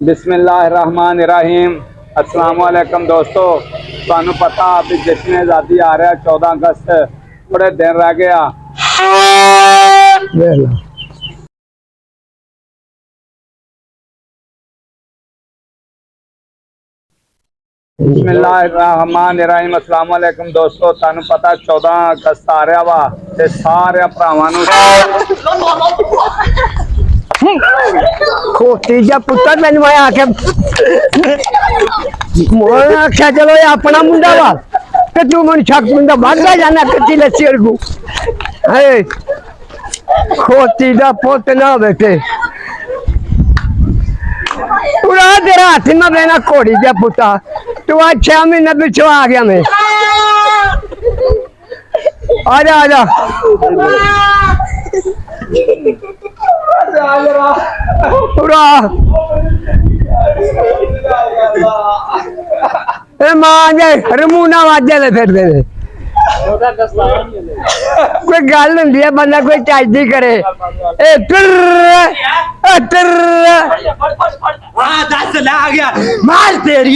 बिस्मिल्लाहिर्रहमानिर्रहीम। अस्सलाम वालेकुम दोस्तों, तुहानू पता अभी जश्न आज़ादी आ रहा 14 अगस्त, थोड़े दिन रह गया। बिस्मिल्लाहिर्रहमानिर्रहीम। अस्सलाम वालेकुम दोस्तों, तुहानू पता 14 अगस्त आ रहा वा ते सारे भरावां नू खोती जा पुत्र मैनू आख्या मोहन आख्या चलो ये अपना मुंडा वा ते तू मन शक मुंडा भागा जाना कच्ची लस्सी वर्गू है खोती दा पुत ना बेटे पूरा तेरा हाथ में बहना घोड़ी जा पुता तू आज 6 महीने पिछो आ गया मैं आजा आजा पूरा मां रमूना वाजे ले फिर दे कोई गल होंदी है बंदा कोई चाहती करे ए टर टर दस ला गया मार तेरी